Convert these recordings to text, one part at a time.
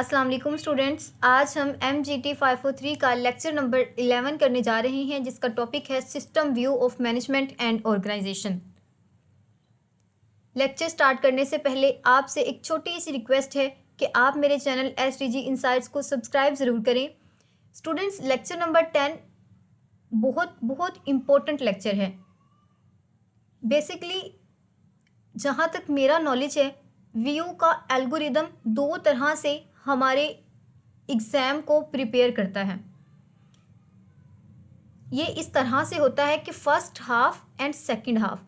अस्सलाम वालेकुम स्टूडेंट्स। आज हम MGT 543 का लेक्चर नंबर 11 करने जा रहे हैं, जिसका टॉपिक है system view of management and organization. Lecture start करने से पहले आपसे एक छोटी सी रिक्वेस्ट है कि आप मेरे चैनल SDG इनसाइट्स को सब्सक्राइब ज़रूर करें। स्टूडेंट्स, लेक्चर नंबर 10 बहुत बहुत इम्पोर्टेंट लेक्चर है। बेसिकली जहाँ तक मेरा नॉलेज है, व्यू का एल्गोरिदम दो तरह से हमारे एग्ज़ाम को प्रिपेयर करता है। ये इस तरह से होता है कि first half and second half.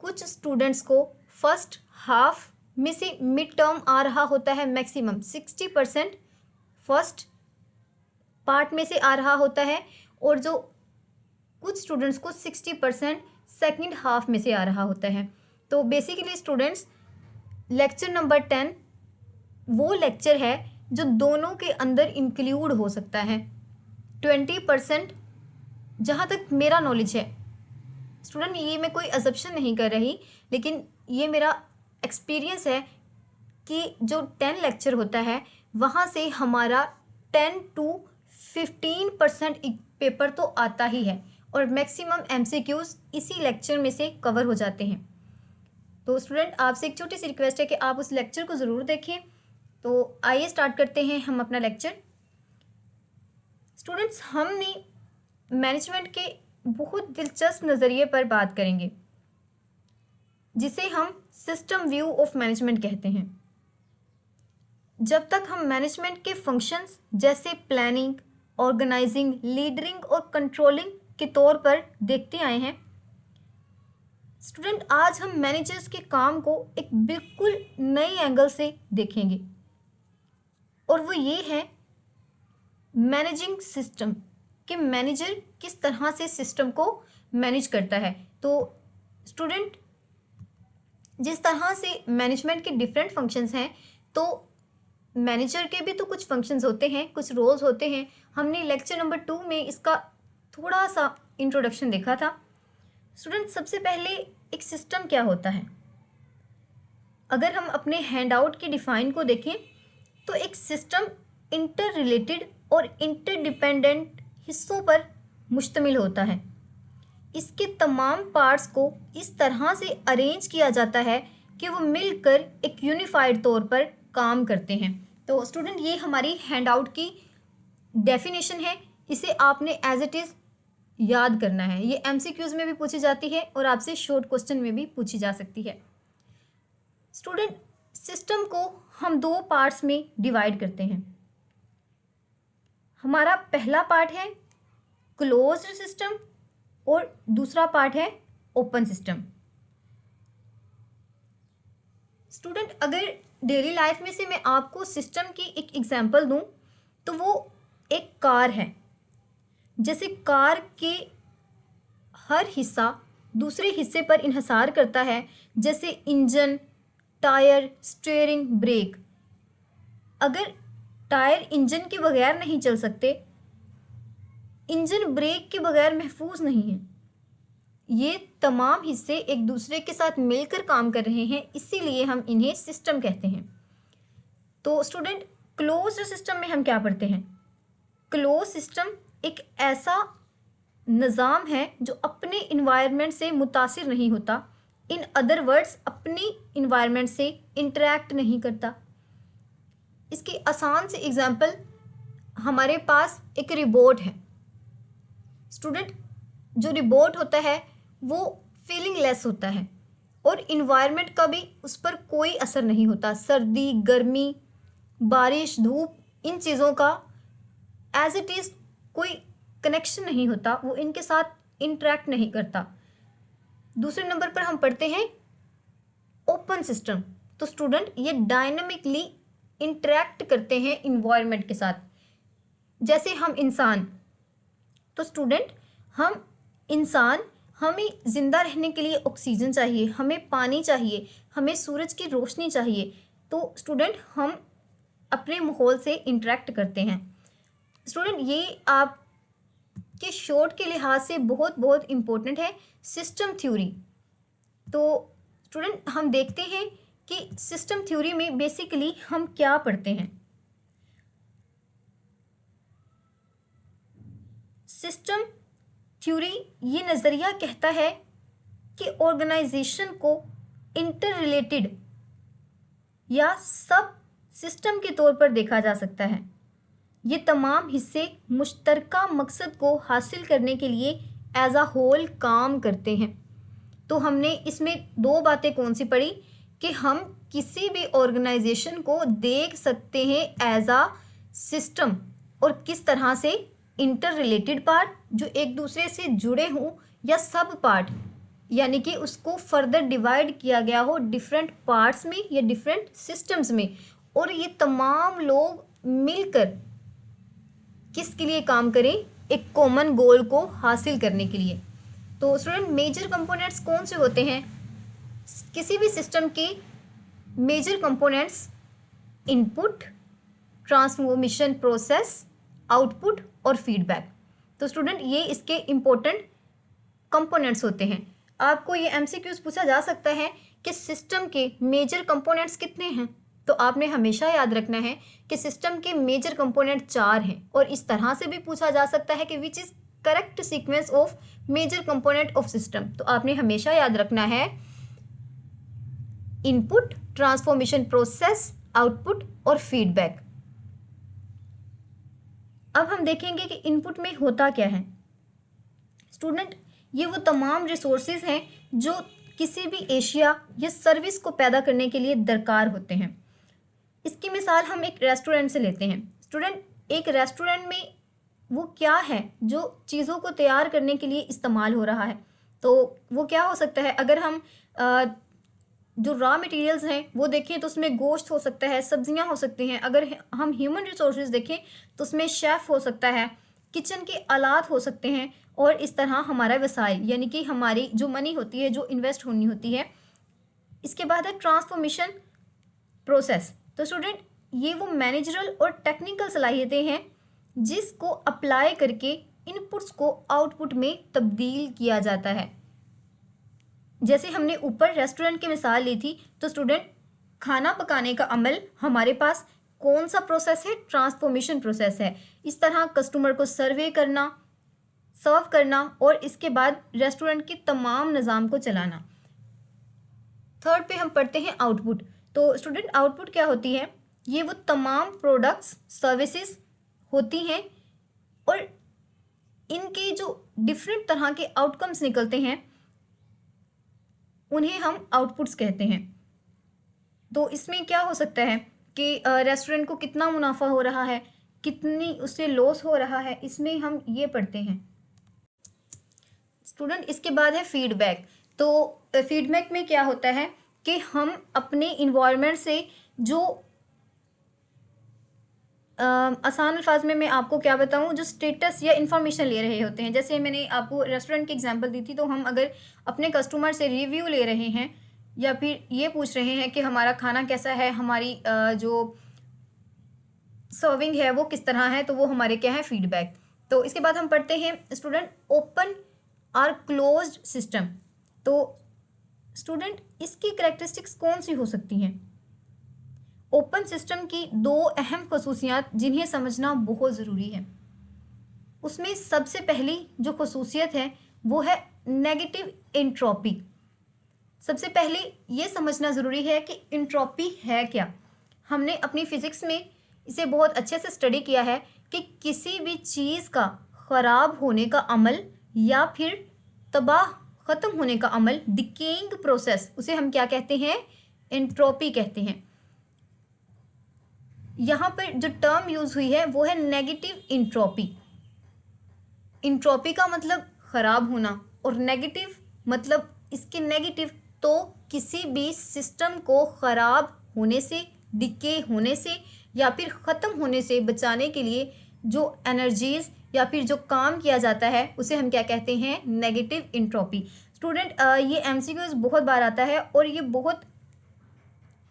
कुछ स्टूडेंट्स को फ़र्स्ट हाफ में से मिड टर्म आ रहा होता है, मैक्सिमम 60% फर्स्ट पार्ट में से आ रहा होता है, और जो कुछ स्टूडेंट्स को 60% सेकंड हाफ में से आ रहा होता है। तो बेसिकली स्टूडेंट्स, लेक्चर नंबर 10 वो लेक्चर है जो दोनों के अंदर इंक्लूड हो सकता है। 20% जहाँ तक मेरा नॉलेज है स्टूडेंट, ये मैं कोई अजम्पशन नहीं कर रही, लेकिन ये मेरा एक्सपीरियंस है कि जो 10 लेक्चर होता है वहाँ से हमारा 10 to 15% पेपर तो आता ही है, और मैक्सिमम MCQs इसी लेक्चर में से कवर हो जाते हैं। तो स्टूडेंट, आपसे एक छोटी सी रिक्वेस्ट है कि आप उस लेक्चर को ज़रूर देखें। तो आइए स्टार्ट करते हैं हम अपना लेक्चर। स्टूडेंट्स, हमने मैनेजमेंट के बहुत दिलचस्प नज़रिए पर बात करेंगे, जिसे हम सिस्टम व्यू ऑफ मैनेजमेंट कहते हैं। जब तक हम मैनेजमेंट के फंक्शंस जैसे प्लानिंग, ऑर्गेनाइजिंग, लीडरिंग और कंट्रोलिंग के तौर पर देखते आए हैं, स्टूडेंट आज हम मैनेजर्स के काम को एक बिल्कुल नए एंगल से देखेंगे, और वो ये है मैनेजिंग सिस्टम, कि मैनेजर किस तरह से सिस्टम को मैनेज करता है। तो स्टूडेंट, जिस तरह से मैनेजमेंट के डिफरेंट फंक्शंस हैं, तो मैनेजर के भी तो कुछ फंक्शंस होते हैं, कुछ रोल्स होते हैं। हमने लेक्चर नंबर 2 में इसका थोड़ा सा इंट्रोडक्शन देखा था। स्टूडेंट, सबसे पहले एक सिस्टम क्या होता है? अगर हम अपने हैंडआउट की डिफाइन को देखें तो एक सिस्टम इंटर रिलेटेड और इंटरडिपेंडेंट हिस्सों पर मुश्तमिल होता है। इसके तमाम पार्ट्स को इस तरह से अरेंज किया जाता है कि वो मिलकर एक यूनिफाइड तौर पर काम करते हैं। तो स्टूडेंट, ये हमारी हैंडआउट की डेफिनेशन है, इसे आपने एज इट इज़ याद करना है। ये MCQs में भी पूछी जाती है और आपसे शॉर्ट क्वेश्चन में भी पूछी जा सकती है। स्टूडेंट, सिस्टम को हम दो पार्ट्स में डिवाइड करते हैं। हमारा पहला पार्ट है क्लोज्ड सिस्टम और दूसरा पार्ट है ओपन सिस्टम। स्टूडेंट, अगर डेली लाइफ में से मैं आपको सिस्टम की एक एग्जांपल दूं तो वो एक कार है। जैसे कार के हर हिस्सा दूसरे हिस्से पर इन्हिसार करता है, जैसे इंजन, टायर, स्टीयरिंग, ब्रेक। अगर टायर इंजन के बगैर नहीं चल सकते, इंजन ब्रेक के बगैर महफूज नहीं है। ये तमाम हिस्से एक दूसरे के साथ मिलकर काम कर रहे हैं, इसीलिए हम इन्हें सिस्टम कहते हैं। तो स्टूडेंट, क्लोज्ड सिस्टम में हम क्या पढ़ते हैं? क्लोज सिस्टम एक ऐसा निज़ाम है जो अपने इन्वायरमेंट से मुतासिर नहीं होता। इन अदर वर्ड्स, अपनी इन्वायरमेंट से इंटरेक्ट नहीं करता। इसकी आसान सी एग्जांपल, हमारे पास एक रिबोट है। स्टूडेंट, जो रिबोट होता है वो फीलिंग लेस होता है, और इन्वायरमेंट का भी उस पर कोई असर नहीं होता। सर्दी, गर्मी, बारिश, धूप, इन चीज़ों का एज इट इज़ कोई कनेक्शन नहीं होता, वो इनके साथ इंटरेक्ट नहीं करता। दूसरे नंबर पर हम पढ़ते हैं ओपन सिस्टम। तो स्टूडेंट, ये डायनामिकली इंटरेक्ट करते हैं इन्वायरमेंट के साथ। जैसे हम इंसान, तो स्टूडेंट हम इंसान, हमें ज़िंदा रहने के लिए ऑक्सीजन चाहिए, हमें पानी चाहिए, हमें सूरज की रोशनी चाहिए। तो स्टूडेंट, हम अपने माहौल से इंटरेक्ट करते हैं। स्टूडेंट, ये आप के शॉर्ट के लिहाज से बहुत बहुत इम्पोर्टेंट है, सिस्टम थ्योरी। तो स्टूडेंट, हम देखते हैं कि सिस्टम थ्योरी में बेसिकली हम क्या पढ़ते हैं। सिस्टम थ्योरी ये नज़रिया कहता है कि ऑर्गेनाइजेशन को इंटर रिलेटेड या सब सिस्टम के तौर पर देखा जा सकता है। ये तमाम हिस्से मुश्तरका मकसद को हासिल करने के लिए एज अ होल काम करते हैं। तो हमने इसमें दो बातें कौन सी पढ़ी कि हम किसी भी ऑर्गेनाइजेशन को देख सकते हैं एज अ सिस्टम, और किस तरह से इंटर रिलेटेड पार्ट जो एक दूसरे से जुड़े हों, या सब पार्ट यानी कि उसको फर्दर डिवाइड किया गया हो डिफरेंट पार्ट्स में या डिफरेंट सिस्टम्स में, और ये तमाम लोग मिलकर किसके लिए काम करें, एक कॉमन गोल को हासिल करने के लिए। तो स्टूडेंट मेजर कंपोनेंट्स कौन से होते हैं किसी भी सिस्टम के? Major components input, transformation process, output और फीडबैक। तो स्टूडेंट ये इसके इम्पोर्टेंट कंपोनेंट्स होते हैं। आपको ये एमसीक्यूज पूछा जा सकता है कि सिस्टम के मेजर कंपोनेंट्स कितने हैं, तो आपने हमेशा याद रखना है कि सिस्टम के मेजर कंपोनेंट 4 हैं। और इस तरह से भी पूछा जा सकता है कि which is correct sequence of major component of system. तो आपने हमेशा याद रखना है इनपुट, ट्रांसफॉर्मेशन प्रोसेस, आउटपुट और फीडबैक। अब हम देखेंगे कि इनपुट में होता क्या है। स्टूडेंट ये वो तमाम रिसोर्सेज हैं जो किसी भी एशिया या सर्विस को पैदा करने के लिए दरकार होते हैं। इसकी मिसाल हम एक रेस्टोरेंट से लेते हैं। स्टूडेंट एक रेस्टोरेंट में वो क्या है जो चीज़ों को तैयार करने के लिए इस्तेमाल हो रहा है, तो वो क्या हो सकता है? अगर हम जो रॉ मटेरियल्स हैं वो देखें तो उसमें गोश्त हो सकता है, सब्जियां हो सकती हैं। अगर हम ह्यूमन रिसोर्सेज देखें तो उसमें शेफ़ हो सकता है, किचन के आलात हो सकते हैं, और इस तरह हमारा वसाइल यानी कि हमारी जो मनी होती है जो इन्वेस्ट होनी होती है। इसके बाद है ट्रांसफॉर्मेशन प्रोसेस। तो स्टूडेंट ये वो मैनेजरल और टेक्निकल सलाहियतें हैं जिसको अप्लाई करके इनपुट्स को आउटपुट में तब्दील किया जाता है। जैसे हमने ऊपर रेस्टोरेंट की मिसाल ली थी, तो स्टूडेंट खाना पकाने का अमल हमारे पास कौन सा प्रोसेस है? ट्रांसफॉर्मेशन प्रोसेस है। इस तरह कस्टमर को सर्व करना और इसके बाद रेस्टोरेंट के तमाम निज़ाम को चलाना। थर्ड पे हम पढ़ते हैं आउटपुट। तो स्टूडेंट आउटपुट क्या होती है? ये वो तमाम प्रोडक्ट्स, सर्विसेज होती हैं और इनके जो डिफरेंट तरह के आउटकम्स निकलते हैं उन्हें हम आउटपुट्स कहते हैं। तो इसमें क्या हो सकता है कि रेस्टोरेंट को कितना मुनाफा हो रहा है, कितनी उससे लॉस हो रहा है, इसमें हम ये पढ़ते हैं। स्टूडेंट इसके बाद है फीडबैक। तो फीडबैक में क्या होता है कि हम अपने इन्वायरमेंट से जो आसान अल्फाज में मैं आपको क्या बताऊं, जो स्टेटस या इन्फॉर्मेशन ले रहे होते हैं। जैसे मैंने आपको रेस्टोरेंट की एग्जांपल दी थी, तो हम अगर अपने कस्टमर से रिव्यू ले रहे हैं या फिर ये पूछ रहे हैं कि हमारा खाना कैसा है, हमारी जो सर्विंग है वो किस तरह है, तो वो हमारे क्या है? फीडबैक। तो इसके बाद हम पढ़ते हैं स्टूडेंट ओपन और क्लोज्ड सिस्टम। तो स्टूडेंट इसकी कैरेक्टरिस्टिक्स कौन सी हो सकती हैं? ओपन सिस्टम की दो अहम खसूसियात जिन्हें समझना बहुत ज़रूरी है। उसमें सबसे पहली जो खसूसियत है वो है नेगेटिव इंट्रोपी। सबसे पहले ये समझना ज़रूरी है कि इंट्रोपी है क्या। हमने अपनी फ़िज़िक्स में इसे बहुत अच्छे से स्टडी किया है कि किसी भी चीज़ का ख़राब होने का अमल या फिर तबाह ख़त्म होने का अमल, डिकेइंग प्रोसेस, उसे हम क्या कहते हैं? इंट्रोपी कहते हैं। यहाँ पर जो टर्म यूज़ हुई है वो है नेगेटिव इंट्रोपी। इंट्रोपी का मतलब ख़राब होना और नेगेटिव मतलब इसके नेगेटिव। तो किसी भी सिस्टम को ख़राब होने से, डिके होने से या फिर ख़त्म होने से बचाने के लिए जो एनर्जीज़ या फिर जो काम किया जाता है उसे हम क्या कहते हैं? Negative entropy. स्टूडेंट ये एमसीक्यूज़ बहुत बार आता है और ये बहुत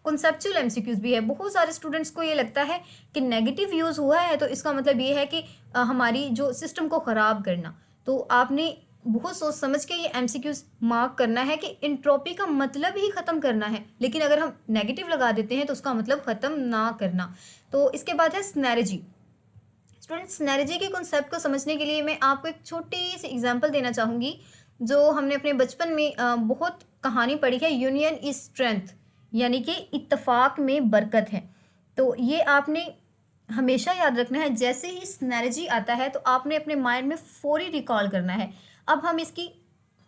कॉन्सेप्चुअल एमसीक्यूज़ भी है। बहुत सारे स्टूडेंट्स को ये लगता है कि नेगेटिव यूज़ हुआ है तो इसका मतलब ये है कि हमारी जो सिस्टम को ख़राब करना। तो आपने बहुत सोच समझ के ये एमसीक्यूज़ मार्क करना है कि इंट्रोपी का मतलब ही ख़त्म करना है, लेकिन अगर हम नेगेटिव लगा देते हैं तो उसका मतलब ख़त्म ना करना। तो इसके बाद है सिनर्जी। स्टूडेंट सिनर्जी के कॉन्सेप्ट को समझने के लिए मैं आपको एक छोटी सी एग्जांपल देना चाहूँगी जो हमने अपने बचपन में बहुत कहानी पढ़ी है, यूनियन इज स्ट्रेंथ, यानी कि इत्तेफाक में बरकत है। तो ये आपने हमेशा याद रखना है, जैसे ही सिनर्जी आता है तो आपने अपने माइंड में फौरी रिकॉल करना है। अब हम इसकी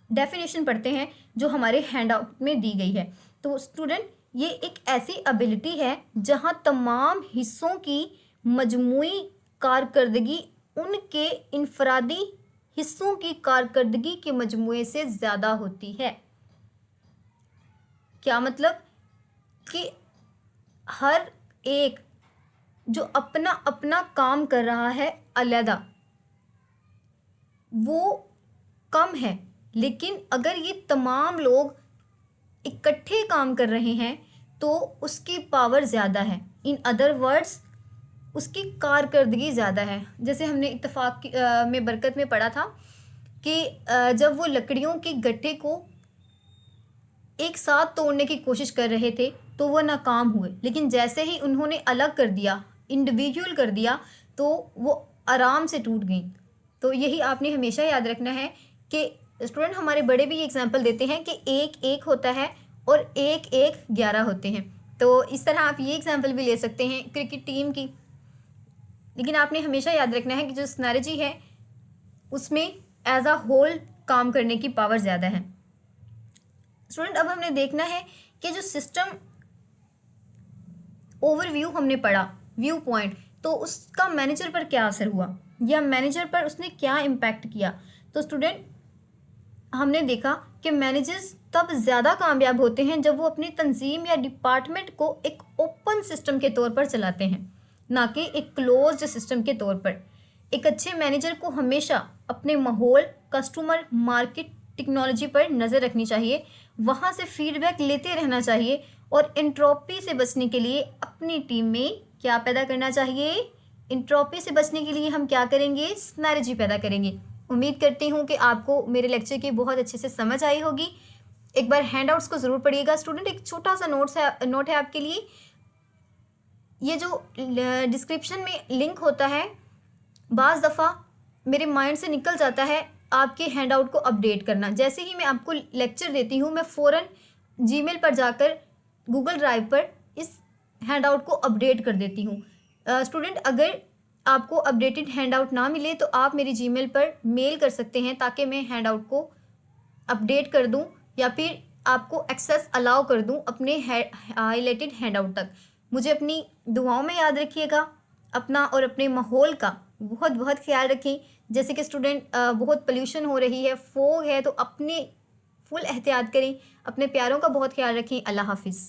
डेफिनेशन पढ़ते हैं जो हमारे हैंडआउट में दी गई है। तो स्टूडेंट, ये एक ऐसी एबिलिटी है जहाँ तमाम हिस्सों की मजमूई कारकर्दगी उनके इनफरादी हिस्सों की कारकर्दगी के मजमूए से ज़्यादा होती है। क्या मतलब कि हर एक जो अपना अपना काम कर रहा है अलग, वो कम है, लेकिन अगर ये तमाम लोग इकट्ठे काम कर रहे हैं तो उसकी पावर ज़्यादा है। इन अदर वर्ड्स, उसकी कारकर्दगी ज़्यादा है। जैसे हमने इत्तेफाक में बरकत में पढ़ा था कि जब वो लकड़ियों के गट्ठे को एक साथ तोड़ने की कोशिश कर रहे थे तो वो नाकाम हुए, लेकिन जैसे ही उन्होंने अलग कर दिया, इंडिविजुअल कर दिया, तो वो आराम से टूट गई। तो यही आपने हमेशा याद रखना है कि स्टूडेंट, हमारे बड़े भी एग्जांपल देते हैं कि एक एक होता है और एक एक 11 होते हैं। तो इस तरह आप ये एग्जांपल भी ले सकते हैं क्रिकेट टीम की। लेकिन आपने हमेशा याद रखना है कि जो सिनर्जी है उसमें एज अ होल काम करने की पावर ज़्यादा है। स्टूडेंट, अब हमने देखना है कि जो सिस्टम ओवरव्यू हमने पढ़ा, व्यू पॉइंट, तो उसका मैनेजर पर क्या असर हुआ या मैनेजर पर उसने क्या इम्पैक्ट किया। तो स्टूडेंट, हमने देखा कि मैनेजर्स तब ज़्यादा कामयाब होते हैं जब वो अपनी तंजीम या डिपार्टमेंट को एक ओपन सिस्टम के तौर पर चलाते हैं, ना कि एक क्लोज्ड सिस्टम के तौर पर। एक अच्छे मैनेजर को हमेशा अपने माहौल, कस्टमर, मार्केट, टेक्नोलॉजी पर नज़र रखनी चाहिए, वहाँ से फीडबैक लेते रहना चाहिए और एंट्रोपी से बचने के लिए अपनी टीम में क्या पैदा करना चाहिए। एंट्रोपी से बचने के लिए हम क्या करेंगे, सिनर्जी पैदा करेंगे। उम्मीद करती हूँ कि आपको मेरे लेक्चर की बहुत अच्छे से समझ आई होगी। एक बार हैंडआउट्स को ज़रूर पढ़िएगा। स्टूडेंट, एक छोटा सा नोट है आपके लिए। ये जो डिस्क्रिप्शन में लिंक होता है, बाज़ दफ़ा मेरे माइंड से निकल जाता है आपके हैंडआउट को अपडेट करना। जैसे ही मैं आपको लेक्चर देती हूँ, मैं फ़ौरन जीमेल पर जाकर गूगल ड्राइव पर इस हैंडआउट को अपडेट कर देती हूँ। स्टूडेंट, अगर आपको अपडेटेड हैंडआउट ना मिले तो आप मेरी जीमेल पर मेल कर सकते हैं ताकि मैं हैंडआउट को अपडेट कर दूं या फिर आपको एक्सेस अलाउ कर दूं अपने हाईलाइटेड हैंडआउट तक। मुझे अपनी दुआओं में याद रखिएगा। अपना और अपने माहौल का बहुत बहुत ख्याल रखें। जैसे कि स्टूडेंट, बहुत पोल्यूशन हो रही है, फोग है, तो अपने फुल एहतियात करें। अपने प्यारों का बहुत ख्याल रखें। अल्लाह हाफिज़।